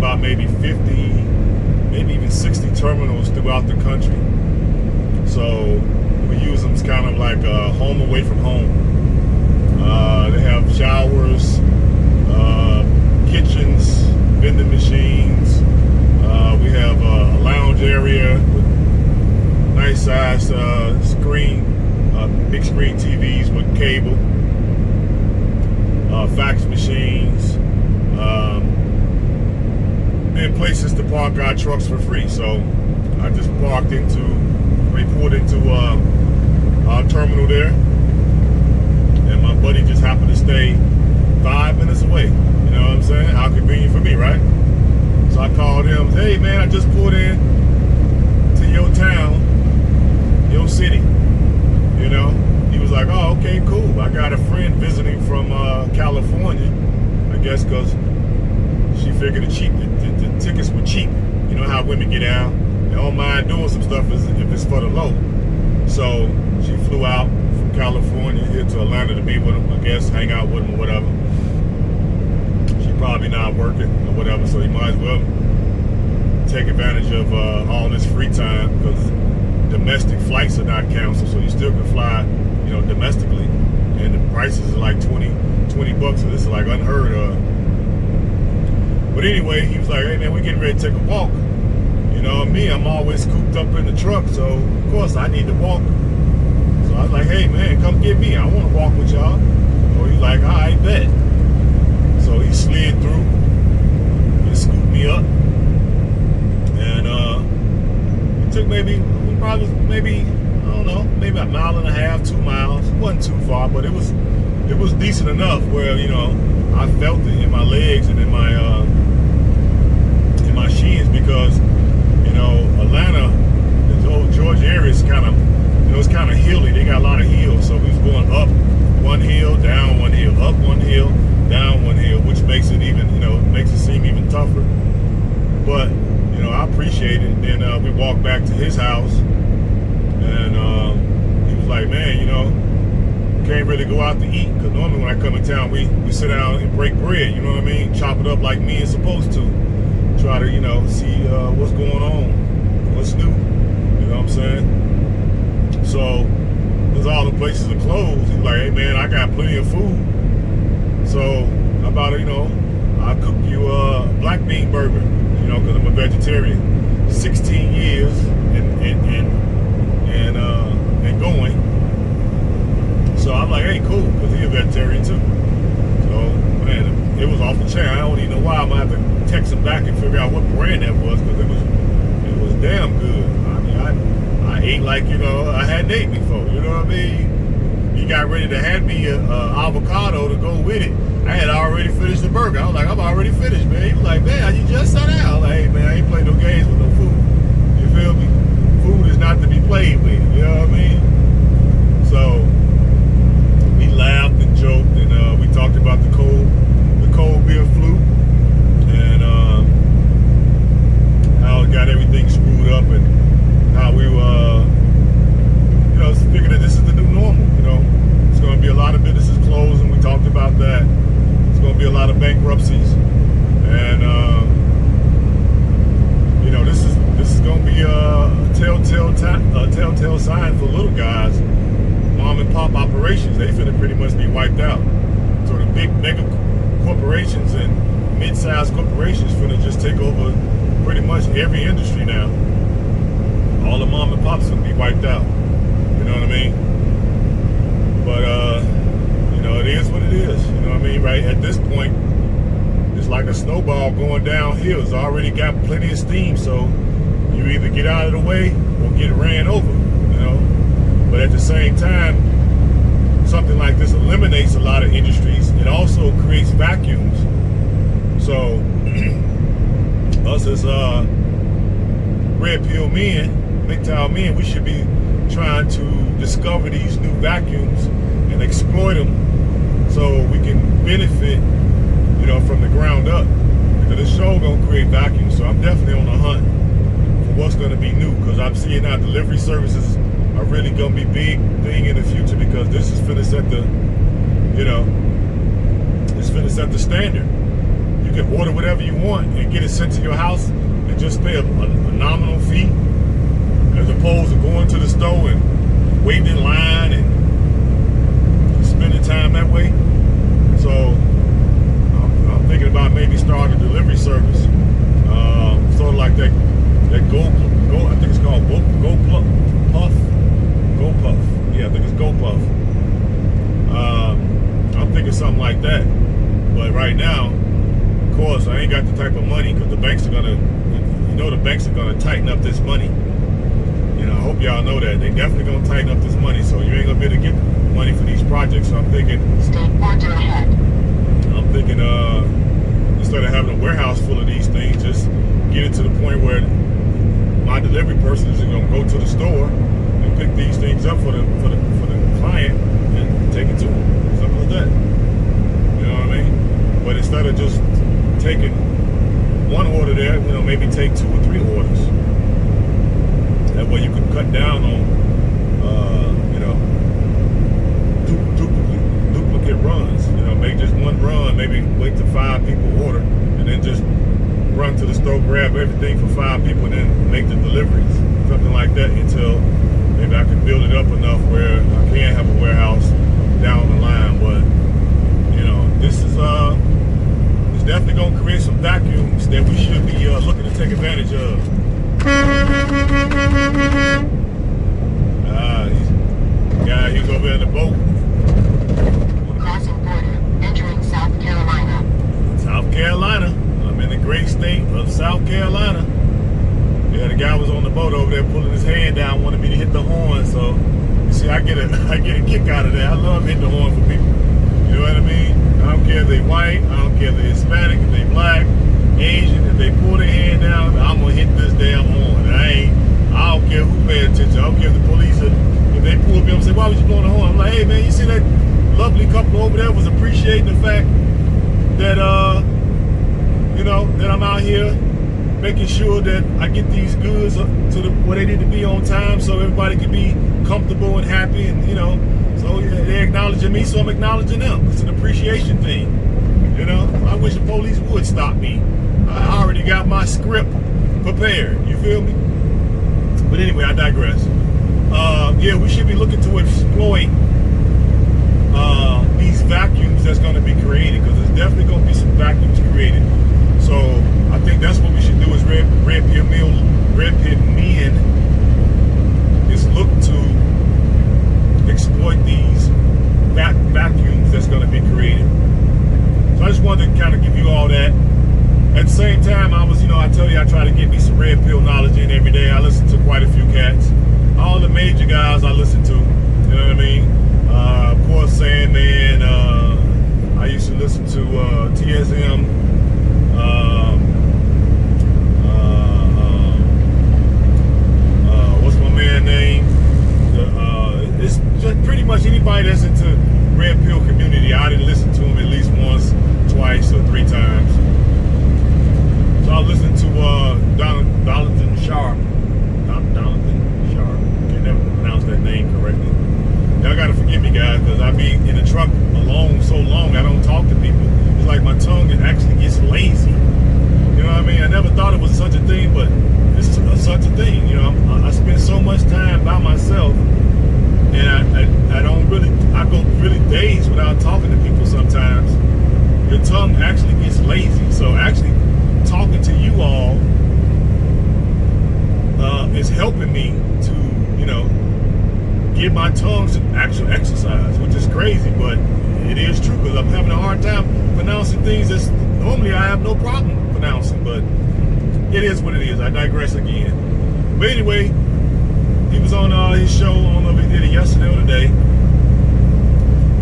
about maybe 50, maybe even 60 terminals throughout the country. So we use them as kind of like a home away from home. They have showers, kitchens, vending machines. We have a lounge area with nice size screen, big screen TVs with cable, fax machines, and places to park our trucks for free. So I just pulled into our terminal there, and my buddy just happened to stay 5 minutes away. You know what I'm saying? How convenient for me, right? So I called him, hey man, I just pulled in to your town, your city. You know, he was like, oh, okay, cool. I got a friend visiting from California, I guess, because she figured the tickets were cheap. You know how women get out. They don't mind doing some stuff if it's for the low. So she flew out from California here to Atlanta to be with him, I guess, hang out with him or whatever. She probably not working or whatever, so he might as well take advantage of all this free time, because domestic flights are not canceled, so you still can fly, you know, domestically, and the prices are like 20 bucks, so this is like unheard of. But anyway, he was like, hey man, we're getting ready to take a walk. You know me, I'm always cooped up in the truck, so of course I need to walk. So I was like, hey man, come get me, I want to walk with y'all. So he's like, all right, bet. So he slid through and scooped me up, and it took maybe I don't know, maybe a mile and a half, 2 miles. It wasn't too far, but it was decent enough where, you know, I felt it in my legs and in my shins, because, you know, Atlanta, the old Georgia area is kind of, you know, it's kind of hilly. They got a lot of hills, so we was going up one hill, down one hill, up one hill, down one hill, which makes it even, you know, makes it seem even tougher. But, you know, I appreciate it. And then we walked back to his house, and he was like, man, you know, can't really go out to eat, because normally when I come in town, we sit down and break bread, you know what I mean? Chop it up like me is supposed to. Try to, you know, see what's going on, what's new, you know what I'm saying? So, because all the places are closed, he was like, hey man, I got plenty of food. So, how about, you know, I'll cook you a black bean burger, you know, because I'm a vegetarian. 16 years and going. So I'm like, hey, cool, because he's a vegetarian too. So, man, it was off the chain. I don't even know why. I'm gonna have to text him back and figure out what brand that was, because it was damn good. I mean, I ate like, you know, I hadn't ate before. You know what I mean? He got ready to hand me a avocado to go with it. I had already finished the burger. I was like, I'm already finished, man. He was like, man, you just sat down. I was like, hey, man, I ain't playing no games with no food. You feel me? Food is not to be played with. You know what I mean? So we laughed and joked, and we talked about the cold beer flu, and how it got everything screwed up, and how we you know, figured that this is the new normal. You know, it's going to be a lot of businesses closing. We talked about that. It's going to be a lot of bankruptcies, and you know, this is going to be a telltale sign for little guys. Mom and pop operations, they finna pretty much be wiped out. So the big mega corporations and mid-sized corporations finna just take over pretty much every industry now. All the mom and pops finna be wiped out. You know what I mean? But you know, it is what it is. You know what I mean? Right at this point, it's like a snowball going downhill. It's already got plenty of steam, so you either get out of the way or get ran over. You know. But at the same time, something like this eliminates a lot of industries. It also creates vacuums. So us as red pill men, Mgtow men, we should be trying to discover these new vacuums and exploit them, so we can benefit, you know, from the ground up. Because this show gonna create vacuums. So I'm definitely on the hunt for what's gonna be new, because I'm seeing now delivery services are really gonna be big thing in the future, because this is finna set the, you know, it's finna set the standard. You can order whatever you want and get it sent to your house and just pay a nominal fee, as opposed to going to the store and waiting in line and spending time that way. So I'm thinking about maybe starting a delivery service, sort of like that Go. I think it's called Go Puff. Yeah, I think it's Go Puff. I'm thinking something like that. But right now, of course, I ain't got the type of money, because the banks are gonna, the banks are gonna tighten up this money. I hope y'all know that they definitely gonna tighten up this money. So you ain't gonna be able to get money for these projects. So I'm thinking, instead of having a warehouse full of these things, just get it to the point where my delivery person is going to go to the store and pick these things up for the client and take it to them, something like that. You know what I mean? But instead of just taking one order there, maybe take 2 or 3 orders. That way you can cut down on duplicate runs. Make just one run, maybe wait till 5 people order, and then just run to the store, grab everything for 5 people, and then make the deliveries, something like that, until maybe I can build it up enough where I can have a warehouse down the line. But this is it's definitely gonna create some vacuums that we should be looking to take advantage of. He was over there in the boat. Crossing border, entering South Carolina. South Carolina. I'm in the great state of South Carolina. Yeah, the guy was on the boat over there pulling his hand down, wanted me to hit the horn. So, you see, I get a kick out of that. I love hitting the horn for people. You know what I mean? I don't care if they white, I don't care if they Hispanic, if they black, Asian, if they pull their hand down, I'm gonna hit this damn horn. I don't care who pay attention. I don't care if the police if they pull me up and say, why was you blowing the horn? I'm like, hey man, you see that lovely couple over there was appreciating the fact that that I'm out here making sure that I get these goods to where they need to be on time, so everybody can be comfortable and happy, and so they're acknowledging me, so I'm acknowledging them. It's an appreciation thing. I wish the police would stop me. I already got my script prepared. You feel me? But anyway, I digress. Yeah, we should be looking to exploit these vacuums that's going to be created, because there's definitely going to be some vacuums created. So I think that's what we should do, is Red Pill Men is look to exploit these vacuums that's going to be created. So I just wanted to kind of give you all that. At the same time, I tell you, I try to get me some red pill knowledge in every day. I listen to quite a few cats. All the major guys I listen to, you know what I mean? Of course, Sandman, I used to listen to TSM, what's my man name? It's just pretty much anybody that's into red pill community. I didn't listen to him at least once, twice, or 3 times. So I listened to Donaldson Sharp. Donaldson Sharp. Can't never pronounce that name correctly. Y'all gotta forgive me, guys, because I be in the truck alone so long I don't talk to people. It's like my tongue actually gets lazy. You know what I mean? I never thought it was such a thing, but it's such a thing. I spend so much time by myself, and I go really days without talking to people sometimes. Your tongue actually gets lazy. So actually talking to you all is helping me to, give my tongue some actual exercise, which is crazy, but it is true, because I'm having a hard time pronouncing things that normally I have no problem pronouncing, but it is what it is. I digress again. But anyway, he was on his show, I don't know if he did it yesterday or today,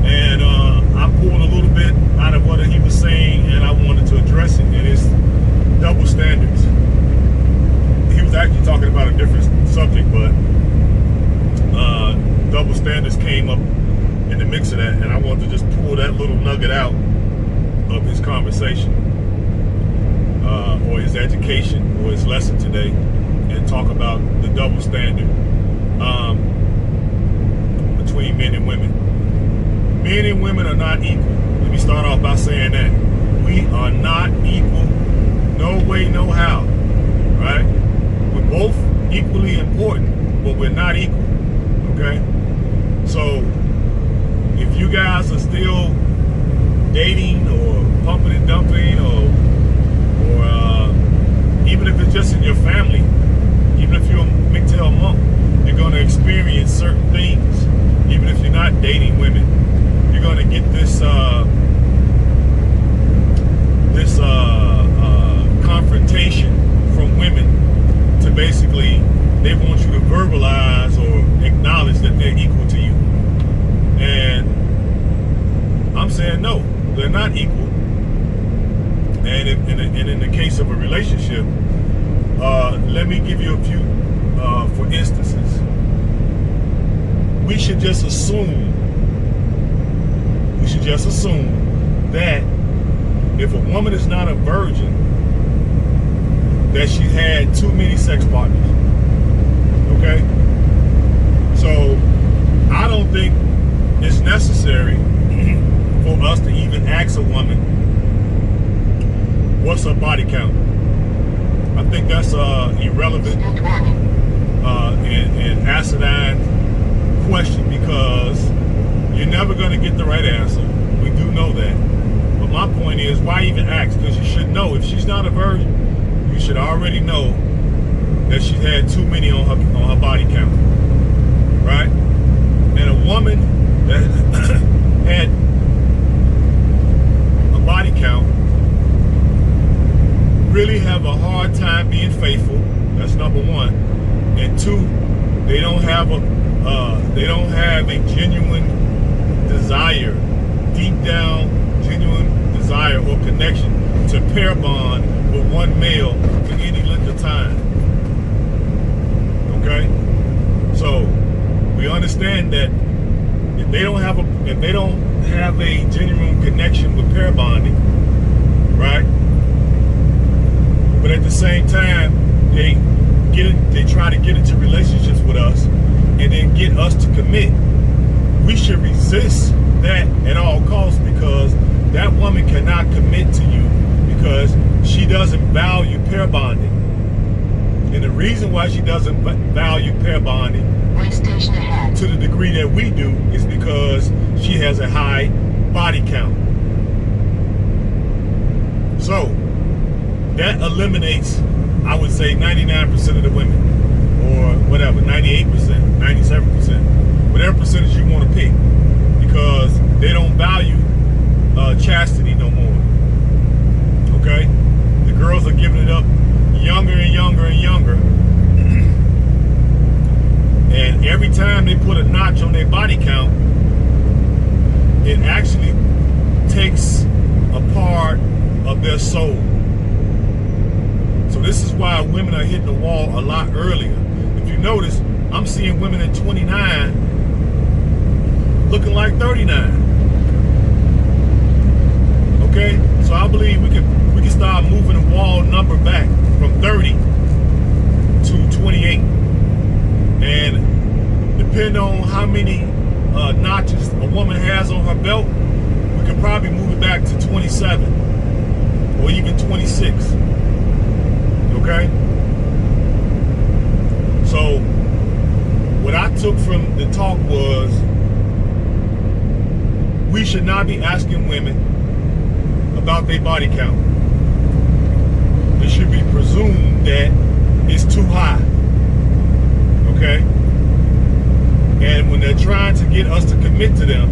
and I pulled a little bit out of what he was saying, and I wanted to address it, and it's double standards. He was actually talking about a different subject, but double standards came up in the mix of that, and I wanted to just pull that little nugget out of his conversation, or his education, or his lesson today, and talk about the double standard between men and women. Men and women are not equal. Let me start off by saying that. we are not equal. No way, no how. Right? We're both equally important, but we're not equal. Okay? So, if you guys are still dating or pumping and dumping or even if it's just in your family, even if you're a Mgtow monk, you're going to experience certain things. Even if you're not dating women, you're going to get this confrontation from women to basically, they want you to verbalize or acknowledge that they're equal to you. And I'm saying no, they're not equal. And in the case of a relationship, let me give you a few, for instances. We should just assume that if a woman is not a virgin, that she's had too many sex partners. Okay? So, I don't think it's necessary for us to even ask a woman, what's her body count? I think that's irrelevant and acidine question, because you're never going to get the right answer. We do know that. But my point is, why even ask? Because you should know. If she's not a virgin, you should already know that she's had too many on her body count. Right? And a woman that had a body count really have a hard time being faithful. That's number one. And two, they don't have a genuine desire, deep down genuine desire or connection to pair bond with one male for any length of time. Okay? So we understand that if they don't have a genuine connection with pair bonding, right? But at the same time, they try to get into relationships with us and then get us to commit. We should resist that at all costs, because that woman cannot commit to you because she doesn't value pair bonding. And the reason why she doesn't value pair bonding to the degree that we do is because she has a high body count. So that eliminates, I would say, 99% of the women, or whatever, 98%, 97%, whatever percentage you want to pick, because they don't value chastity no more. Okay? The girls are giving it up younger and younger and younger. And every time they put a notch on their body count, it actually takes a part of their soul. So this is why women are hitting the wall a lot earlier. If you notice, I'm seeing women at 29 looking like 39. Okay? So I believe we can start moving the wall number back from 30 to 28. And depending on how many notches a woman has on her belt, we could probably move it back to 27 or even 26. Okay? So what I took from the talk was, we should not be asking women about their body count. It should be presumed that it's too high. Okay? And when they're trying to get us to commit to them,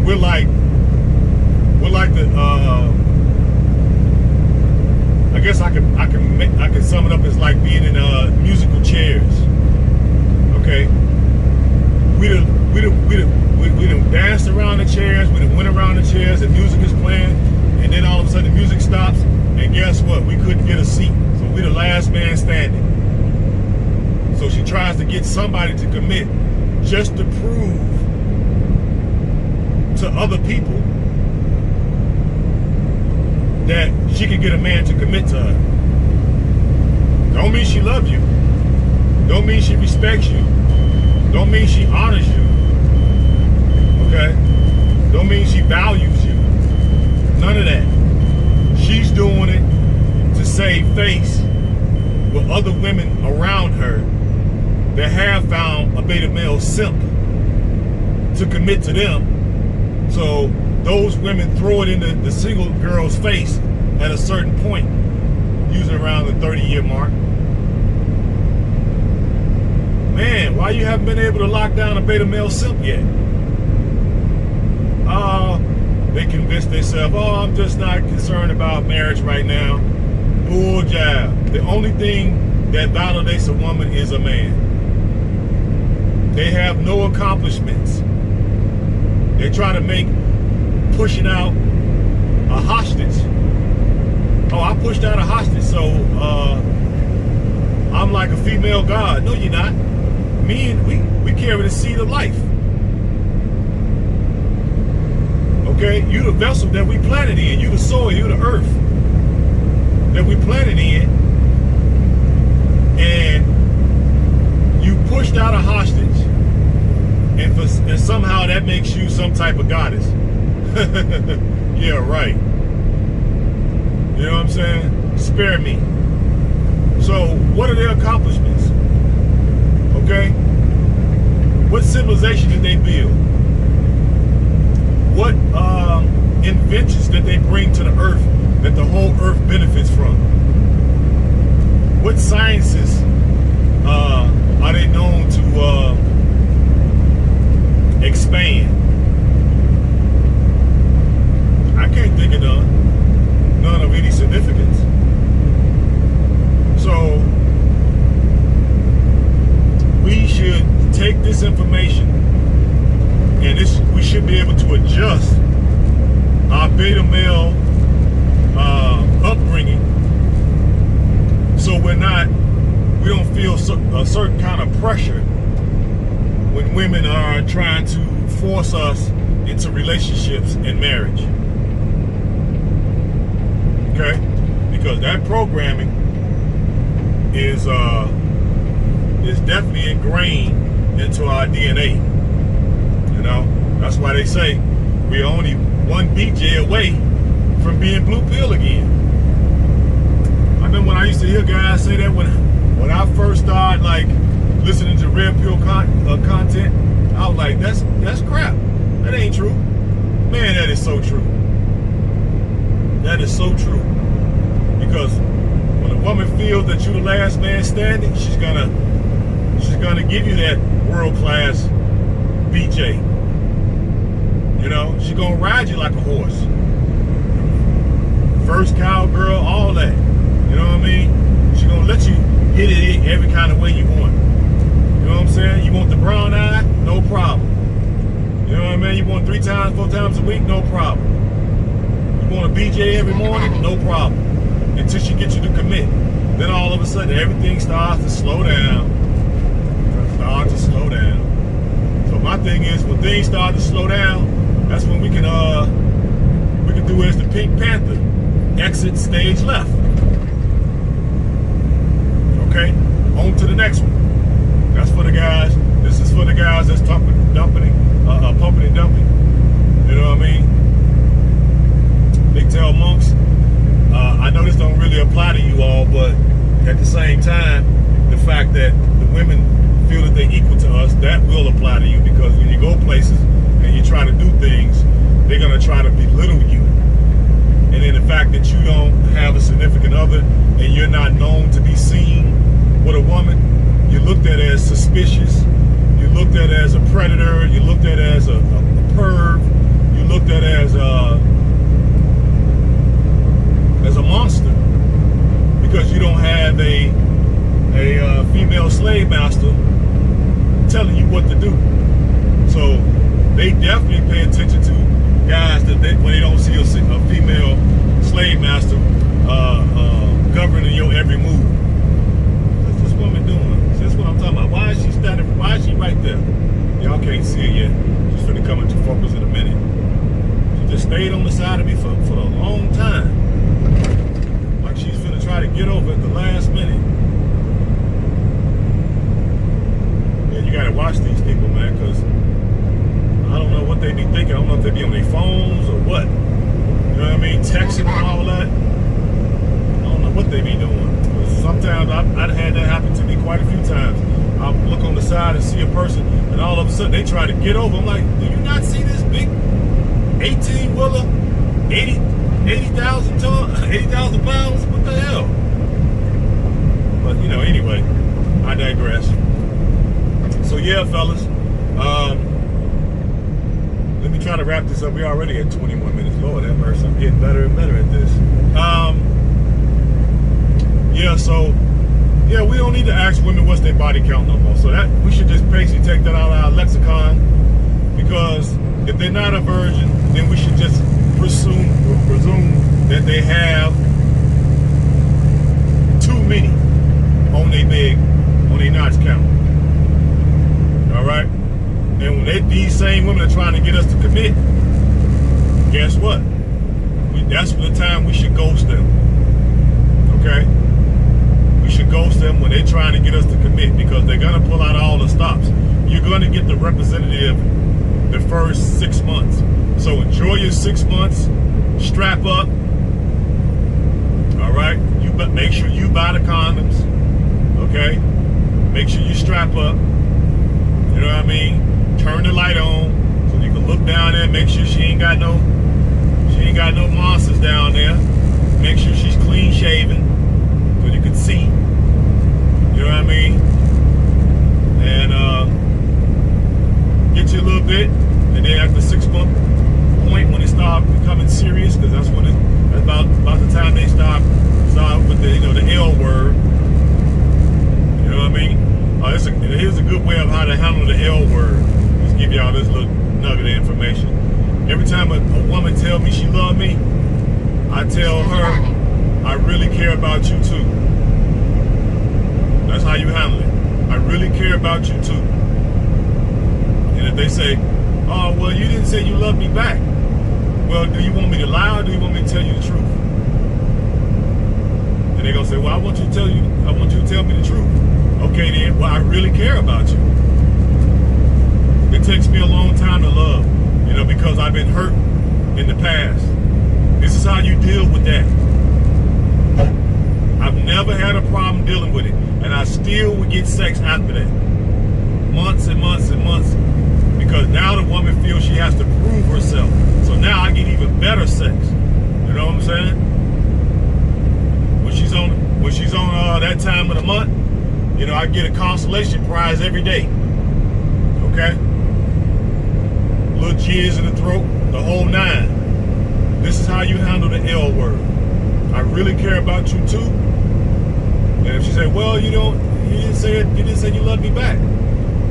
we're like the I guess I can sum it up as like being in musical chairs. Okay? We done danced around the chairs, we done went around the chairs, the music is playing, and then all of a sudden the music stops, and guess what? We couldn't get a seat. So we're the last man standing. So she tries to get somebody to commit just to prove to other people that she can get a man to commit to her. Don't mean she loves you. Don't mean she respects you. Don't mean she honors you. Okay? Don't mean she values you. None of that. she's doing it to save face with other women around her that have found a beta male simp to commit to them. So those women throw it into the single girl's face at a certain point, usually around the 30-year mark. Man, why you haven't been able to lock down a beta male simp yet? They convince themselves, oh, I'm just not concerned about marriage right now. Bull jive. The only thing that validates a woman is a man. They have no accomplishments. They try to make pushing out a hostage. Oh, I pushed out a hostage, so I'm like a female god. No, you're not. Me and we carry the seed of life. Okay, you the vessel that we planted in. You the soil, you the earth that we planted in. And you pushed out a hostage. And somehow that makes you some type of goddess. Yeah, right. You know what I'm saying? Spare me. So what are their accomplishments? Okay? What civilization did they build? What inventions did they bring to the earth that the whole earth benefits from? What sciences are they known to expand? I can't think of none of any significance. So we should take this information, and we should be able to adjust our beta male upbringing so we don't feel a certain kind of pressure when women are trying to force us into relationships and marriage. Okay? Because that programming is definitely ingrained into our DNA. You know, that's why they say we're only one BJ away from being blue pill again. I remember when I used to hear guys say that when I first started like listening to red pill content, I was like, that's crap. That ain't true. Man, that is so true. That is so true. Because when a woman feels that you're the last man standing, she's gonna give you that world-class BJ. You know, she's gonna ride you like a horse. First cowgirl, all that. You know what I mean? She's gonna let you hit it every kind of way you want. You know what I'm saying? You want the brown eye? No problem. You know what I mean? You want 3 times, 4 times a week? No problem. You want a BJ every morning? No problem. Until she gets you to commit. Then all of a sudden everything starts to slow down. So my thing is, when things start to slow down, that's when we can do as the Pink Panther, exit stage left. Okay, on to the next one. That's for the guys. This is for the guys that's pumping and dumping. You know what I mean? Mgtow monks. I know this don't really apply to you all, but at the same time, the fact that the women feel that they're equal to us, that will apply to you, because when you go places and you try to do things, they're gonna try to belittle you. And then the fact that you don't have a significant other and you're not known to be seen with a woman, you're looked at as suspicious, you're looked at as a predator, you're looked at as a perv, you're looked at as a monster, because you don't have a female slave master telling you what to do. So they definitely pay attention to guys that when they don't see a female slave master governing your every move. What's this woman doing? See, that's what I'm talking about. Why is she standing? Why is she right there? Y'all can't see it yet. She's gonna come into focus in a minute. She just stayed on the side of me for a long time. Like she's gonna try to get over at the last minute. Yeah, you gotta watch these people, man, because I don't know what they be thinking. I don't know if they be on their phones or what. You know what I mean? Texting and all that. person, and all of a sudden they try to get over. I'm like, do you not see this big 18-wheeler, 80,000 ton, 80,000 pounds? What the hell? But you know, anyway, I digress. So yeah, fellas, let me try to wrap this up. We're already at 21 minutes. Lord have mercy, I'm getting better and better at this. Yeah, so yeah, we don't need to ask women what's their body count no more. So that we should just basically take that out of our lexicon, because if they're not a virgin, then we should just presume that they have too many on their big, on their notch count. All right, and when these same women are trying to get us to commit, guess what? That's the time we should ghost them. Okay. We should ghost them when they're trying to get us to commit, because they're going to pull out all the stops. You're going to get the representative the first 6 months. So enjoy your 6 months. Strap up. All right. You make sure you buy the condoms. Okay. Make sure you strap up. You know what I mean? Turn the light on so you can look down there. Make sure she ain't got no monsters down there. Make sure she's clean shaven, so you can see. You know what I mean? And get you a little bit, and then at the 6 month point, when it starts becoming serious, because that's when that's about the time they start with the the L word. You know what I mean? Here's a good way of how to handle the L word. Just give y'all this little nugget of information. Every time a woman tells me she loves me, I tell her, I really care about you too. That's how you handle it. I really care about you too. And if they say, oh, well, you didn't say you love me back. Well, do you want me to lie, or do you want me to tell you the truth? And they're going to say, well, I want you to tell me the truth. Okay, then, well, I really care about you. It takes me a long time to love, because I've been hurt in the past. This is how you deal with that. I've never had a problem dealing with it, and I still would get sex after that. Months and months and months. Because now the woman feels she has to prove herself. So now I get even better sex. You know what I'm saying? When she's on that time of the month, I get a consolation prize every day. Okay? Little jizz in the throat, the whole nine. This is how you handle the L word. I really care about you too. And if she say, well, you didn't say you love me back.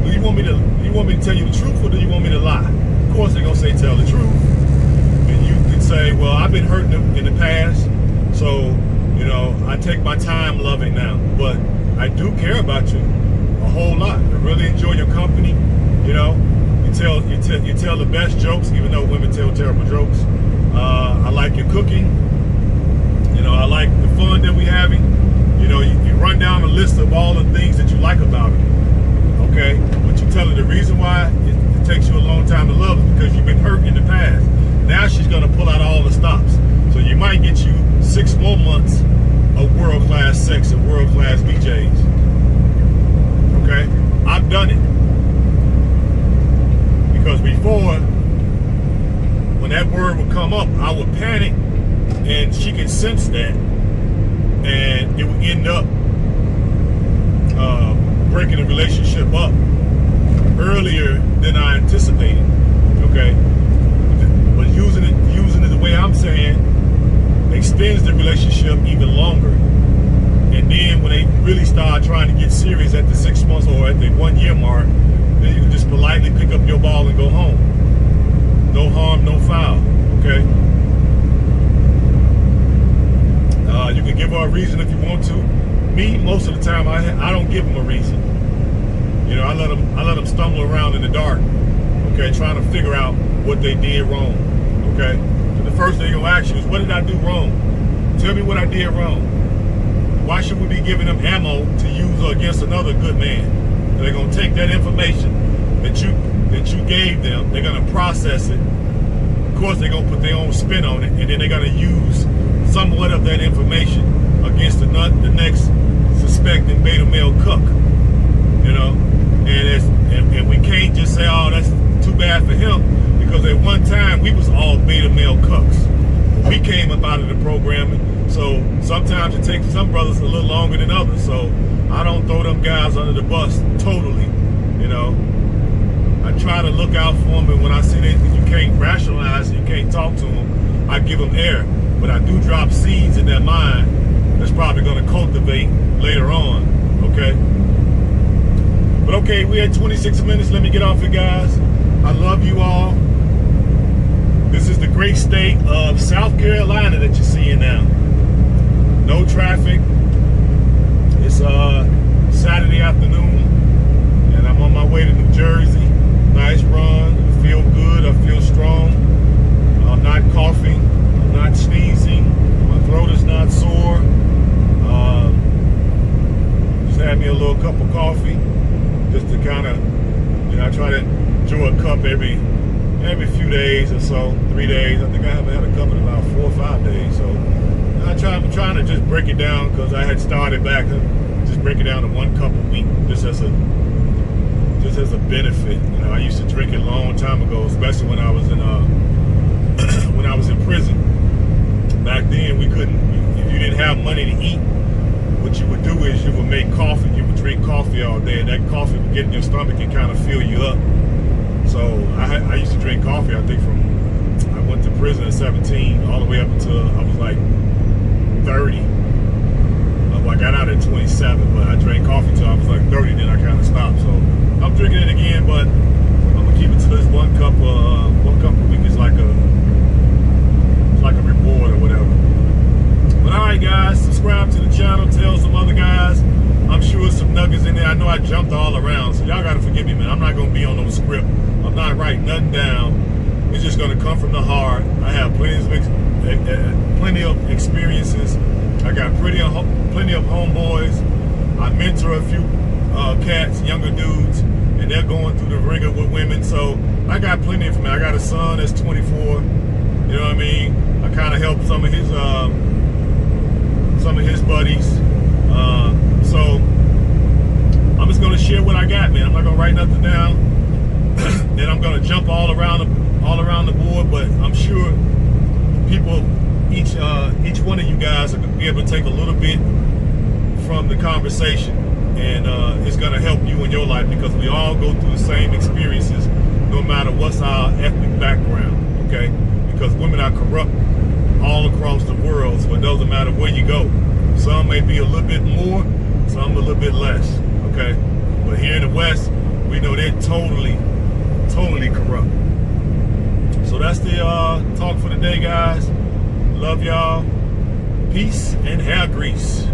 Do you want me to tell you the truth, or do you want me to lie? Of course they're gonna say tell the truth. And you can say, well, I've been hurt in the past, so I take my time loving now. But I do care about you a whole lot. I really enjoy your company. You tell the best jokes, even though women tell terrible jokes. I like your cooking. I like the fun that we're having. You run down a list of all the things that you like about it. Okay? But you tell her the reason why it takes you a long time to love is because you've been hurt in the past. Now she's going to pull out all the stops. So you might get you 6 more months of world-class sex and world-class BJs. Okay? I've done it. Because before, when that word would come up, I would panic, and she could sense that, and it would end up breaking the relationship up earlier than I anticipated. Okay, but using it the way I'm saying extends the relationship even longer. And then when they really start trying to get serious at the 6 months or at the 1 year mark, then you can just politely pick up your ball and go home. No harm, no foul. Okay. You can give her a reason if you want to. Me, most of the time, I don't give them a reason. I let them stumble around in the dark. Okay, trying to figure out what they did wrong. Okay. So the first thing they're gonna ask you is, what did I do wrong? Tell me what I did wrong. Why should we be giving them ammo to use against another good man? They're gonna take that information that you gave them. They're gonna process it. Of course, they're gonna put their own spin on it, and then they're gonna use somewhat of that information against the next suspected beta male cuck. and we can't just say, oh, that's too bad for him, because at one time we was all beta male cucks. We came up out of the programming, so sometimes it takes some brothers a little longer than others. So I don't throw them guys under the bus totally, you know. I try to look out for them, and when I see that you can't rationalize, you can't talk to them, I give them air. But I do drop seeds in their mind that's probably going to cultivate later on, okay? But okay, we had 26 minutes. Let me get off it, guys. I love you all. This is the great state of South Carolina that you're seeing now. No traffic. It's Saturday afternoon, and I'm on my way to New Jersey. Nice run. I feel good. I feel strong. I'm not coughing. I'm not sneezing. My throat is not sore. Just had me a little cup of coffee, just to kind of, you know, I try to enjoy a cup every few days or so, 3 days. I think I haven't had a cup in about 4 or 5 days. So I'm trying to just break it down, because I had started back, just break it down to 1 cup a week, just as a benefit. You know, I used to drink it a long time ago, especially when I was in prison. Back then, we couldn't. If you didn't have money to eat, what you would do is you would make coffee. You would drink coffee all day, and that coffee would get in your stomach and kind of fill you up. So I used to drink coffee, I think I went to prison at 17, all the way up until I was like 30. I got out at 27, but I drank coffee till I was like 30, then I kind of stopped. So I'm drinking it again, but I'm gonna keep it to this 1 cup. 1 cup a week is like a reward or whatever. But all right, guys, subscribe to the channel. Tell some other guys. I'm sure some nuggets in there. I know I jumped all around, so y'all gotta forgive me, man. I'm not gonna be on no script. I'm not writing nothing down. It's just gonna come from the heart. I have plenty of experiences. I got plenty of homeboys. I mentor a few cats, younger dudes, and they're going through the ringer with women. So I got plenty of, I got a son that's 24. You know what I mean? I kind of help some of his buddies. So I'm just gonna share what I got, man. I'm not gonna write nothing down, and I'm gonna jump all around the board. But I'm sure people, each one of you guys, are gonna be able to take a little bit from the conversation, and it's gonna help you in your life, because we all go through the same experiences, no matter what's our ethnic background. Okay, because women are corrupt all across the world, so it doesn't matter where you go. Some may be a little bit more, some a little bit less, okay? But here in the West, we know they're totally corrupt. So that's the talk for the day, guys. Love y'all. Peace and hair grease.